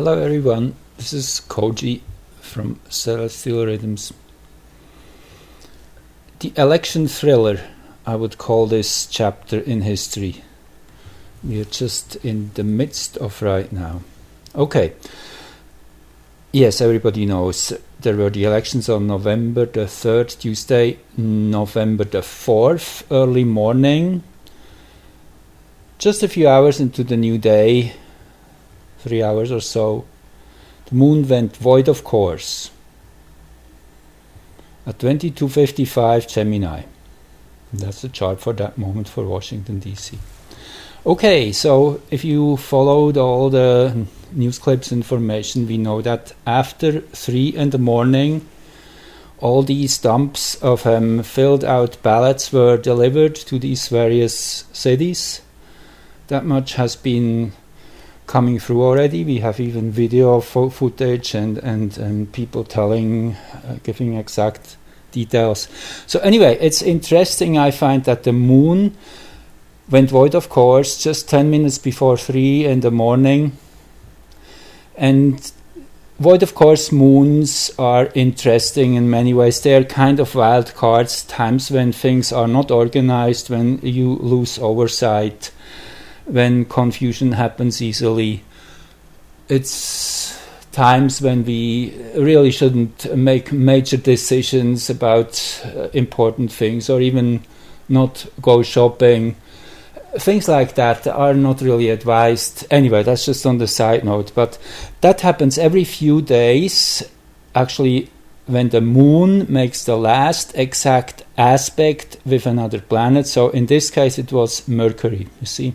Hello everyone, this is Koji from Celestial Rhythms. The election thriller, I would call this chapter in history. We are just in the midst of right now. Okay, yes, everybody knows there were the elections on November the 3rd, Tuesday, November the 4th, early morning. Just a few hours into the new day, 3 hours or so, the moon went void of course at 22:55 Gemini. That's the chart for that moment for Washington DC. Okay, so if you followed all the news clips information, we know that after 3 in the morning all these dumps of filled out ballots were delivered to these various cities. That much has been coming through already. We have even video footage and people telling, giving exact details. So anyway, it's interesting. I find that the moon went void of course just 10 minutes before 3 in the morning. And void of course moons are interesting in many ways. They're kind of wild cards, times when things are not organized, when you lose oversight, when confusion happens easily. It's times when we really shouldn't make major decisions about important things, or even not go shopping. Things like that are not really advised. Anyway, that's just on the side note. But that happens every few days, actually, when the moon makes the last exact aspect with another planet. So in this case it was Mercury, you see.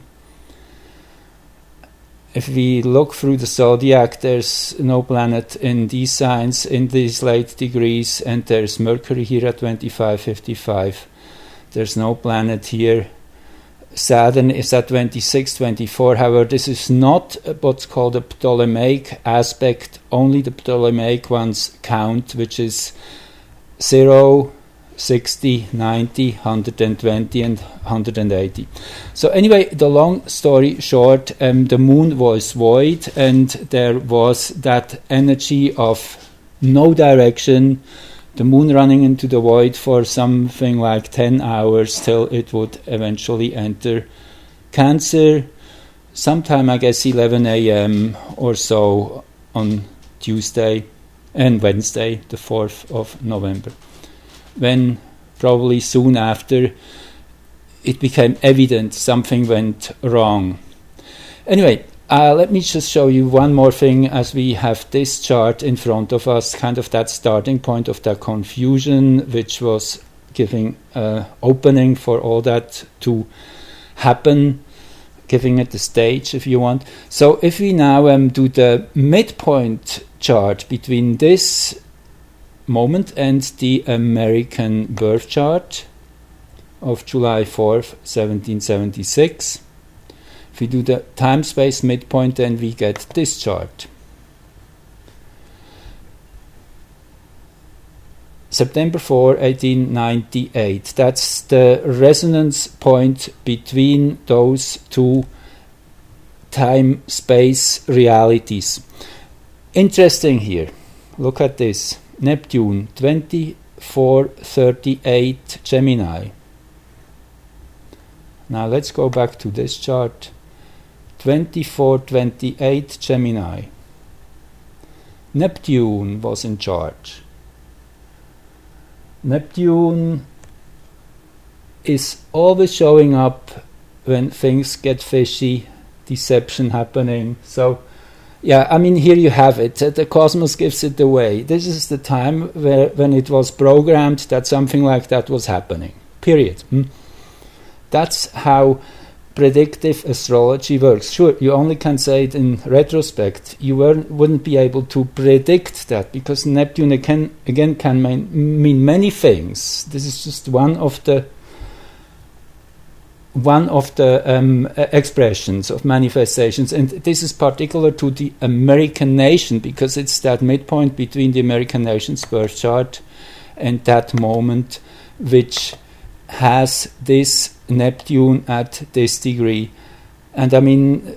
If we look through the zodiac, there's no planet in these signs, in these late degrees, and there's Mercury here at 25:55. There's no planet here. Saturn is at 26:24. However, this is not what's called a Ptolemaic aspect. Only the Ptolemaic ones count, which is 0, 60, 90, 120 and 180. So anyway, the long story short, the moon was void and there was that energy of no direction, the moon running into the void for something like 10 hours till it would eventually enter Cancer, sometime I guess 11 a.m. or so on Tuesday and Wednesday, the 4th of November. When probably soon after it became evident something went wrong. Anyway, let me just show you one more thing as we have this chart in front of us, kind of that starting point of that confusion, which was giving opening for all that to happen, giving it the stage if you want. So if we now do the midpoint chart between this moment and the American birth chart of July 4th, 1776. If we do the time-space midpoint, then we get this chart. September 4, 1898. That's the resonance point between those two time-space realities. Interesting here. Look at this. Neptune, 24:38 Gemini. Now let's go back to this chart. 24:28 Gemini. Neptune was in charge. Neptune is always showing up when things get fishy, deception happening. So yeah, I mean, here you have it. The cosmos gives it away. This is the time when it was programmed that something like that was happening. Period. That's how predictive astrology works. Sure, you only can say it in retrospect. You wouldn't be able to predict that because Neptune again can mean many things. This is just one of the expressions of manifestations, and this is particular to the American nation because it's that midpoint between the American nation's birth chart and that moment which has this Neptune at this degree. And I mean,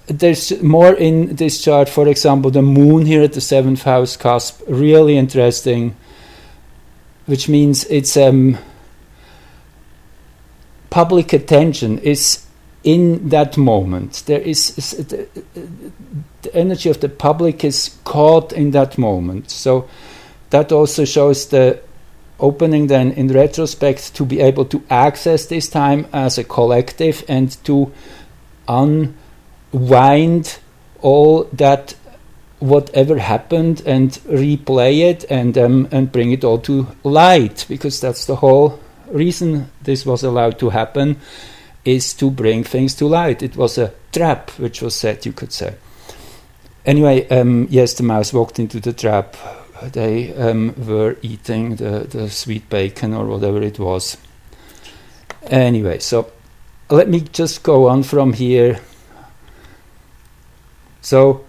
there's more in this chart. For example, the moon here at the 7th house cusp, really interesting, which means it's public attention is in that moment. There is the energy of the public is caught in that moment. So that also shows the opening then in retrospect to be able to access this time as a collective and to unwind all that whatever happened and replay it and bring it all to light, because that's the whole reason this was allowed to happen, is to bring things to light. It was a trap which was set, you could say. Anyway, yes, the mouse walked into the trap. They were eating the sweet bacon or whatever it was. Anyway, so let me just go on from here. So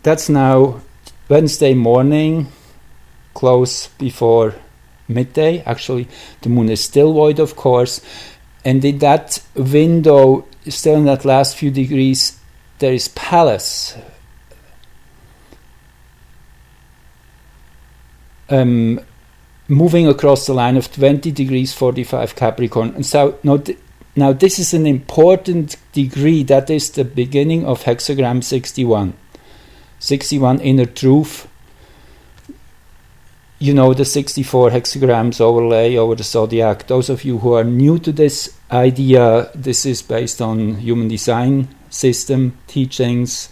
that's now Wednesday morning, close before midday. Actually, the moon is still void, of course. And in that window, still in that last few degrees, there is Pallas. Moving across the line of 20 degrees 45 Capricorn. And so now this is an important degree. That is the beginning of hexagram 61. 61 inner truth. You know the 64 hexagrams overlay over the zodiac. Those of you who are new to this idea, this is based on human design system teachings.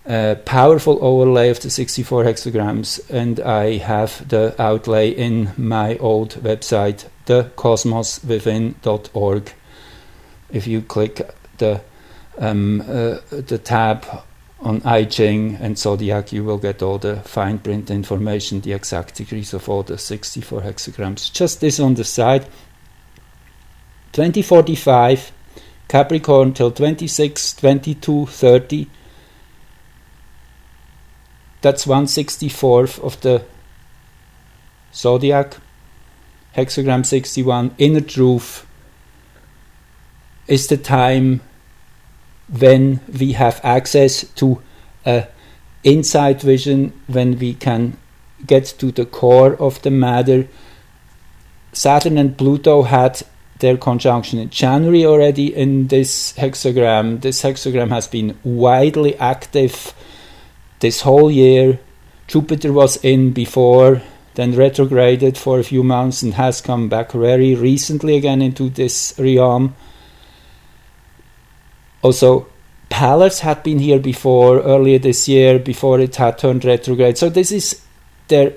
Powerful overlay of the 64 hexagrams, and I have the outlay in my old website, thecosmoswithin.org. If you click the tab on I Ching and Zodiac, you will get all the fine print information, the exact degrees of all the 64 hexagrams. Just this on the side. 2045 Capricorn till 26, 22, 30. That's 1/64 of the zodiac. Hexagram 61, inner truth, is the time when we have access to insight vision, when we can get to the core of the matter. Saturn and Pluto had their conjunction in January already in this hexagram. This hexagram has been widely active this whole year. Jupiter was in before, then retrograded for a few months and has come back very recently again into this realm. Also, Pallas had been here before, earlier this year, before it had turned retrograde. So this is their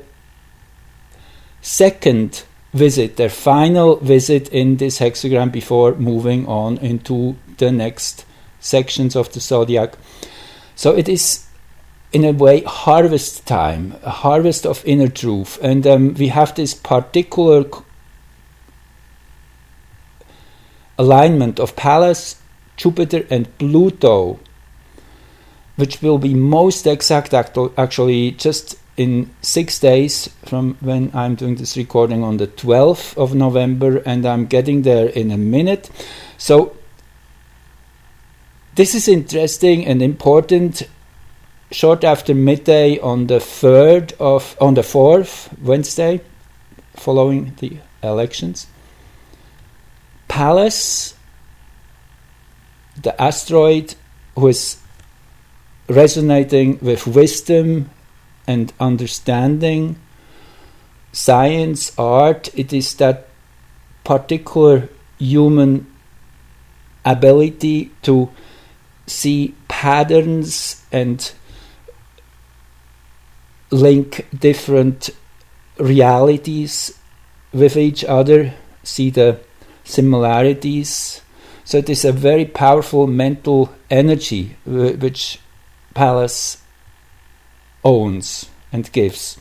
second visit, their final visit in this hexagram before moving on into the next sections of the zodiac. So it is, in a way, harvest time, a harvest of inner truth. And we have this particular alignment of Pallas, Jupiter and Pluto, which will be most exact actually just in 6 days from when I'm doing this recording on the 12th of November, and I'm getting there in a minute. So this is interesting and important. Short after midday on the 4th, Wednesday, following the elections, Pallas, the asteroid who is resonating with wisdom and understanding, science, art, it is that particular human ability to see patterns and link different realities with each other, see the similarities. So it is a very powerful mental energy which Pallas owns and gives,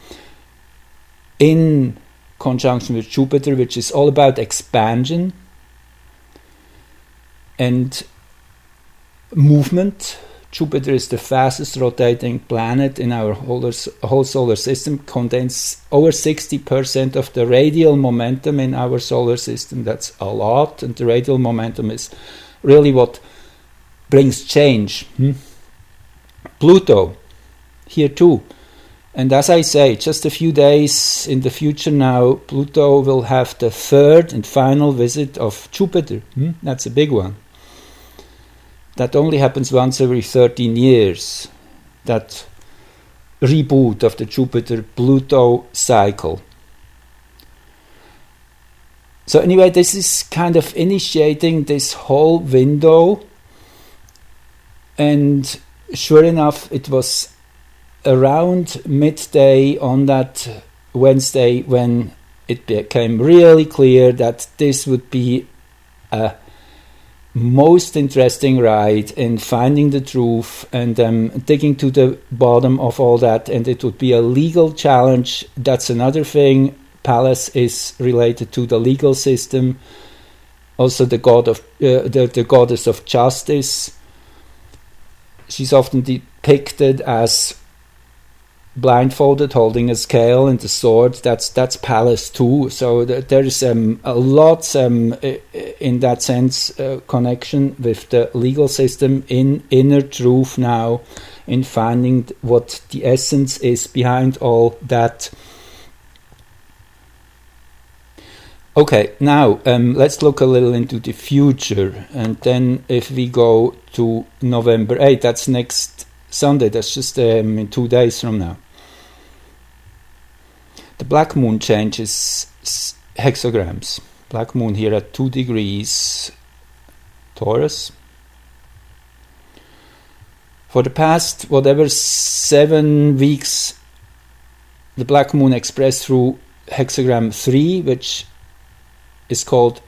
in conjunction with Jupiter, which is all about expansion and movement. Jupiter is the fastest rotating planet in our whole solar system, contains over 60% of the radial momentum in our solar system. That's a lot, and the radial momentum is really what brings change. Pluto, here too. And as I say, just a few days in the future now, Pluto will have the third and final visit of Jupiter. That's a big one. That only happens once every 13 years. That reboot of the Jupiter-Pluto cycle. So anyway, this is kind of initiating this whole window. And sure enough, it was around midday on that Wednesday when it became really clear that this would be a most interesting ride in finding the truth and digging to the bottom of all that, and it would be a legal challenge. That's another thing. Pallas is related to the legal system, also the god of the goddess of justice. She's often depicted as blindfolded, holding a scale and a sword. That's Pallas too. So there's a lot in that sense connection with the legal system in inner truth now, in finding what the essence is behind all that. Okay, now let's look a little into the future, and then if we go to November 8th, that's next Sunday, that's just in 2 days from now. The black moon changes hexagrams. Black moon here at 2 degrees Taurus. For the past, 7 weeks, the black moon expressed through hexagram 3, which is called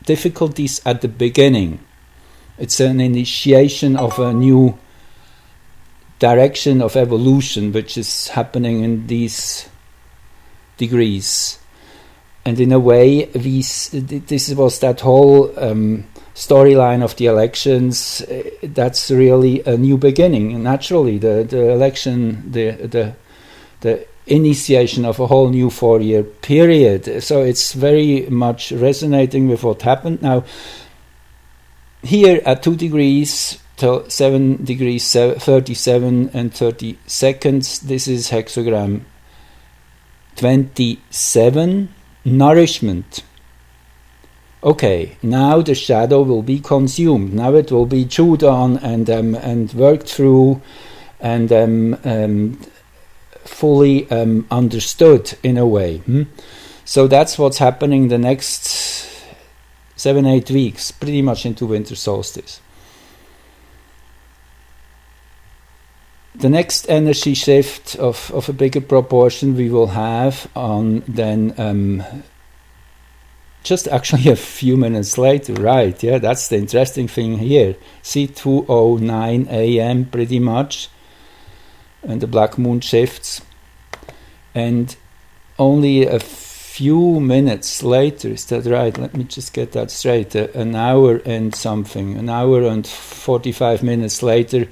difficulties at the beginning. It's an initiation of a new direction of evolution, which is happening in these degrees. And in a way, this was that whole storyline of the elections. That's really a new beginning. Naturally, the election, the initiation of a whole new 4-year period. So it's very much resonating with what happened. Now, here at 2 degrees till 7 degrees 37 and 30 seconds, this is hexagram 27, nourishment. Okay, now the shadow will be consumed. Now it will be chewed on and worked through and fully understood in a way. So that's what's happening the next 7-8 weeks, pretty much into winter solstice. The next energy shift of a bigger proportion we will have on then just actually a few minutes later, right? Yeah, that's the interesting thing here. See, 2:09 a.m. pretty much, and the black moon shifts, and only a few minutes later, is that right? Let me just get that straight. An hour and 45 minutes later,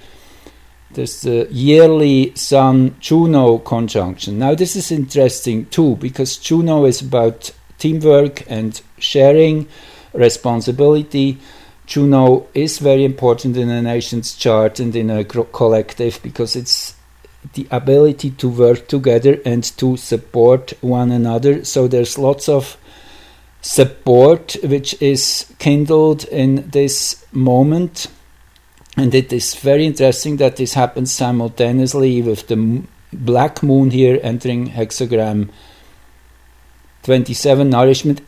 there's the yearly Sun-Juno conjunction. Now this is interesting too, because Juno is about teamwork and sharing responsibility. Juno is very important in a nation's chart and in a collective, because it's the ability to work together and to support one another. So there's lots of support which is kindled in this moment. And it is very interesting that this happens simultaneously with the black moon here entering hexagram 27, nourishment.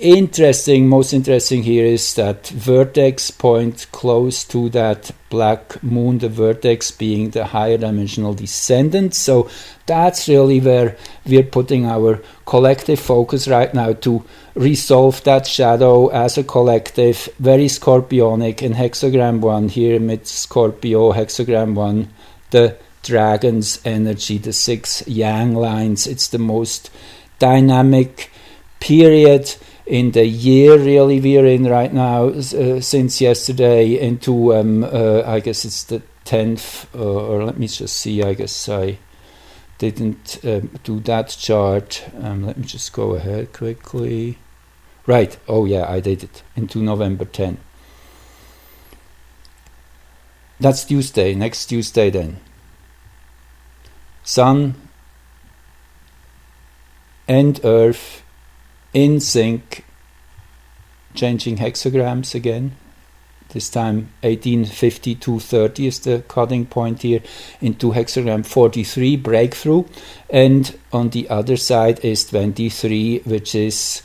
Most interesting here is that vertex point close to that black moon, the vertex being the higher dimensional descendant. So that's really where we're putting our collective focus right now, to resolve that shadow as a collective. Very scorpionic in hexagram 1 here, mid Scorpio, hexagram 1, the dragon's energy, the 6 yang lines. It's the most dynamic period in the year really we're in right now, since yesterday into I guess it's the 10th, or let me just see, I guess I didn't do that chart. Let me just go ahead quickly. Right, oh yeah, I did it into November 10. That's Tuesday, next Tuesday then. Sun and Earth in sync, changing hexagrams again. This time 1850-230 is the cutting point here into hexagram 43, breakthrough. And on the other side is 23, which is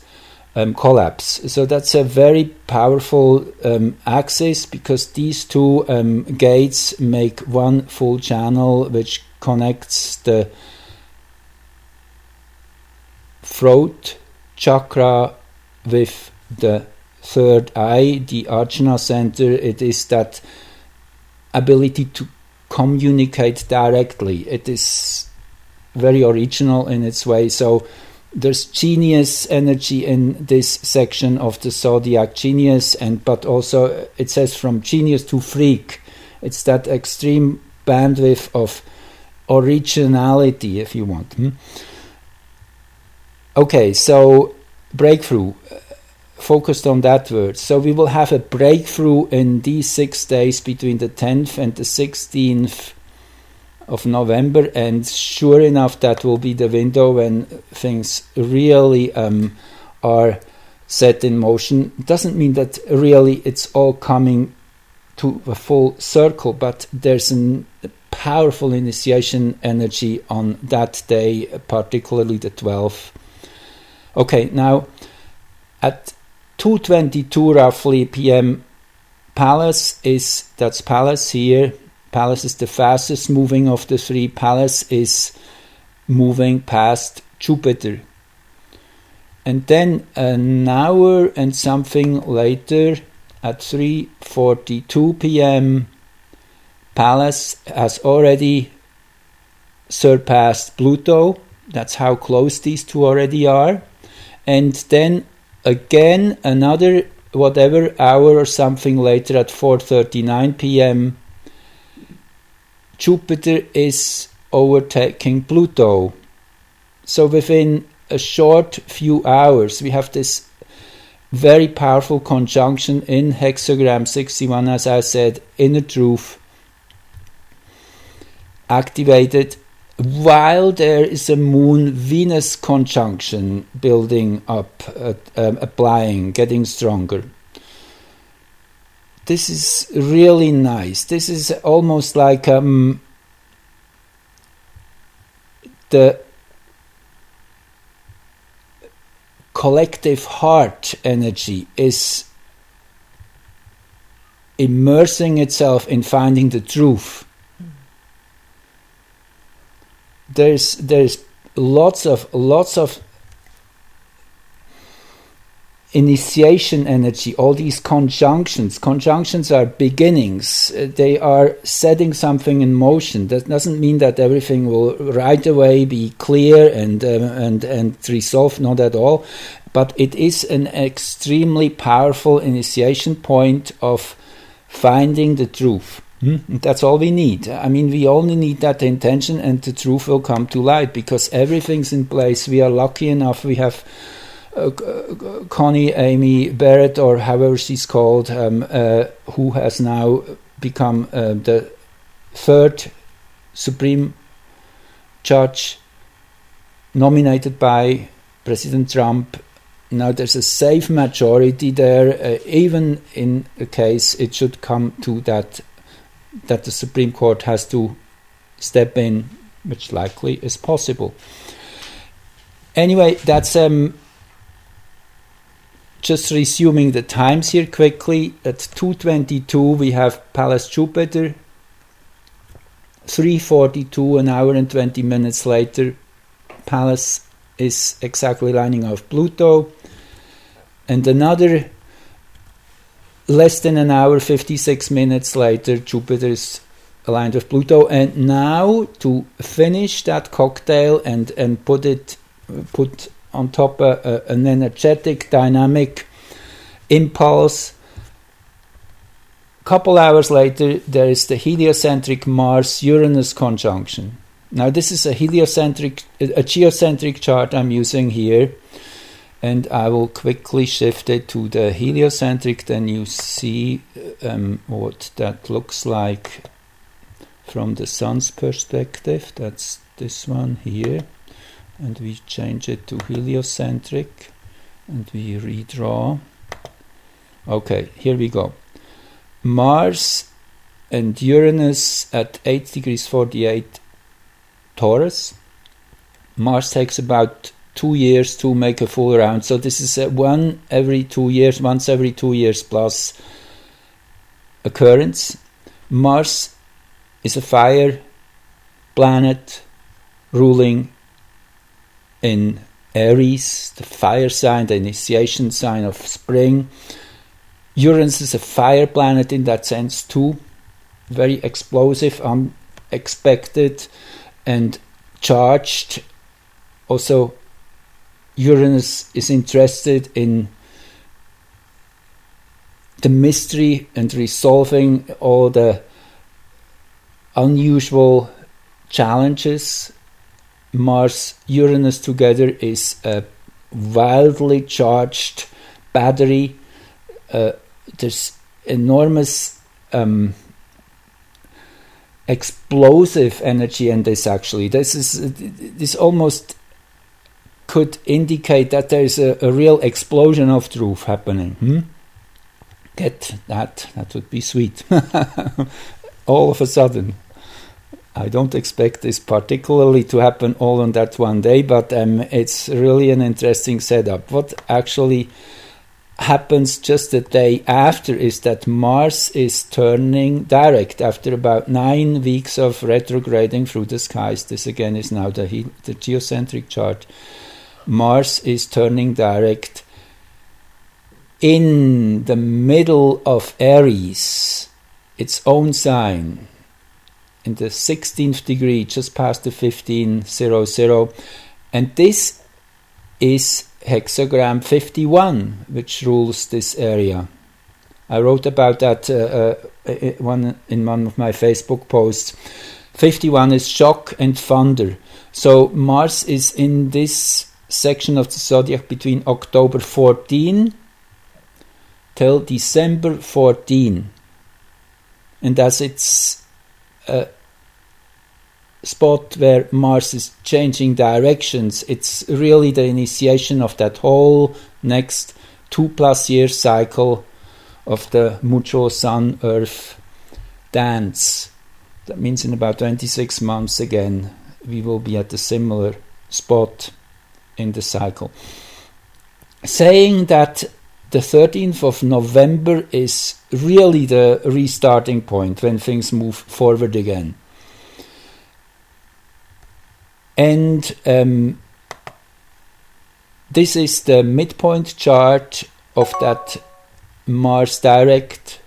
collapse. So that's a very powerful axis, because these two gates make one full channel which connects the throat chakra with the third eye, the Ajna center. It is that ability to communicate directly. It is very original in its way. So there's genius energy in this section of the zodiac, genius, but also it says from genius to freak. It's that extreme bandwidth of originality, if you want. Okay, so breakthrough, focused on that word. So we will have a breakthrough in these 6 days between the 10th and the 16th of November, and sure enough, that will be the window when things really are set in motion. Doesn't mean that really it's all coming to a full circle, but there's a powerful initiation energy on that day, particularly the 12th. Okay, now at 2:22 roughly p.m. that's Pallas here. Pallas is the fastest moving of the three. Pallas is moving past Jupiter. And then an hour and something later, at 3:42 p.m., Pallas has already surpassed Pluto. That's how close these two already are. And then again, another whatever hour or something later, at 4:39 p.m., Jupiter is overtaking Pluto. So within a short few hours, we have this very powerful conjunction in hexagram 61, as I said, inner truth, activated, while there is a Moon-Venus conjunction building up, applying, getting stronger. This is really nice. This is almost like the collective heart energy is immersing itself in finding the truth. There's lots of initiation energy, all these conjunctions. Conjunctions are beginnings. They are setting something in motion. That doesn't mean that everything will right away be clear and resolved, not at all. But it is an extremely powerful initiation point of finding the truth. That's all we need. I mean, we only need that intention, and the truth will come to light, because everything's in place. We are lucky enough. We have Connie Amy Barrett, or however she's called, who has now become the third Supreme Judge nominated by President Trump. Now there's a safe majority there, even in a case it should come to that the Supreme Court has to step in, which likely is possible. Anyway, that's just resuming the times here quickly. At 2:22 we have Pallas-Jupiter. 3:42, an hour and 20 minutes later, Pallas is exactly lining up Pluto. And another less than an hour, 56 minutes later, Jupiter is aligned with Pluto. And now, to finish that cocktail and put on top an energetic, dynamic impulse, couple hours later, there is the heliocentric Mars-Uranus conjunction. Now, this is a geocentric chart I'm using here. and I will quickly shift it to the heliocentric. Then you see what that looks like from the sun's perspective. That's this one here, and we change it to heliocentric and we redraw. Okay, here we go. Mars and Uranus at 8 degrees 48 Taurus. Mars takes about 2 years to make a full round, so this is a once every 2 years plus occurrence. Mars is a fire planet ruling in Aries, the fire sign, the initiation sign of spring. Uranus is a fire planet in that sense too, very explosive, unexpected and charged. Also, Uranus is interested in the mystery and resolving all the unusual challenges. Mars-Uranus together is a wildly charged battery. There's enormous explosive energy in this. Actually, this almost could indicate that there is a real explosion of truth happening. Get that? That would be sweet. All of a sudden. I don't expect this particularly to happen all on that one day, but it's really an interesting setup. What actually happens just the day after is that Mars is turning direct after about 9 weeks of retrograding through the skies. This again is now the geocentric chart. Mars is turning direct in the middle of Aries, its own sign, in the 16th degree, just past the 1500, and this is hexagram 51, which rules this area. I wrote about that in one of my Facebook posts. 51 is shock and thunder. So Mars is in this section of the zodiac between October 14 till December 14. And as it's a spot where Mars is changing directions, it's really the initiation of that whole next 2+ year cycle of the mutual Sun-Earth dance. That means in about 26 months again, we will be at a similar spot in the cycle. Saying that the 13th of November is really the restarting point when things move forward again. And this is the midpoint chart of that Mars direct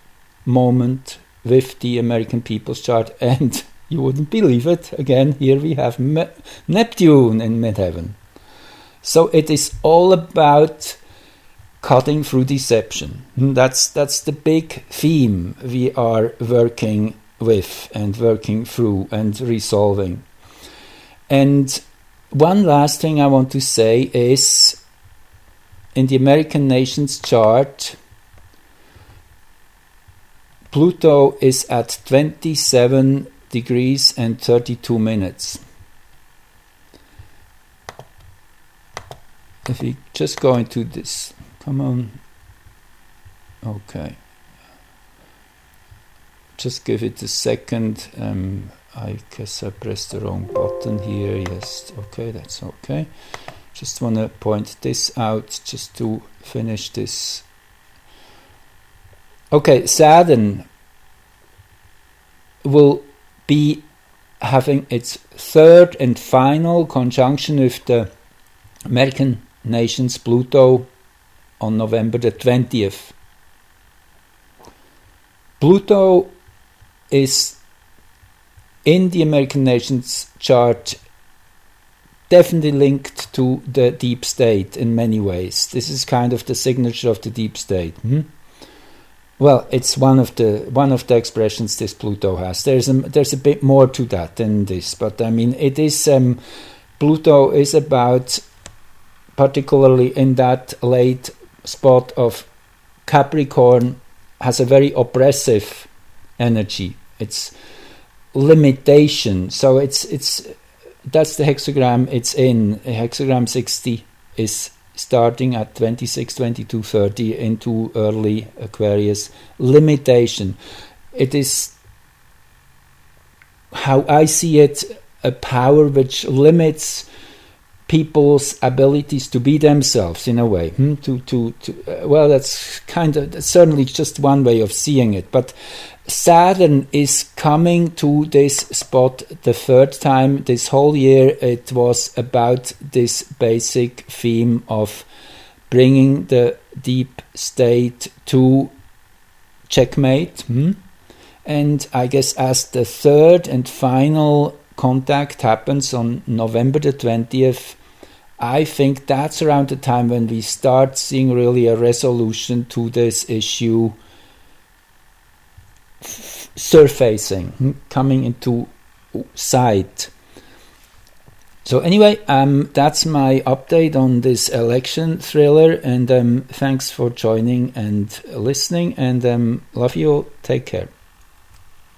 moment with the American People's Chart. And you wouldn't believe it, again, here we have Neptune in midheaven. So it is all about cutting through deception. That's the big theme we are working with and working through and resolving. And one last thing I want to say is, in the American Nations chart, Pluto is at 27 degrees and 32 minutes. If we just go into this, come on, okay, just give it a second. I guess I pressed the wrong button here. Yes, okay, that's okay. Just want to point this out just to finish this. Okay, Saturn will be having its third and final conjunction with the American nations Pluto on November the 20th. Pluto is in the American nations chart definitely linked to the deep state in many ways. This is kind of the signature of the deep state. Well, it's one of the expressions this Pluto has. There's a bit more to that than this, but I mean it is Pluto is about particularly in that late spot of Capricorn, has a very oppressive energy. It's limitation. So it's that's the hexagram it's in. Hexagram 60 is starting at 26, 22, 30 into early Aquarius. Limitation. It is, how I see it, a power which limits people's abilities to be themselves in a way. Well, that's certainly just one way of seeing it. But Saturn is coming to this spot the third time this whole year. It was about this basic theme of bringing the deep state to checkmate. And I guess as the third and final contact happens on November the 20th, I think that's around the time when we start seeing really a resolution to this issue surfacing, coming into sight. So anyway, that's my update on this election thriller, and thanks for joining and listening, and love you all. Take care.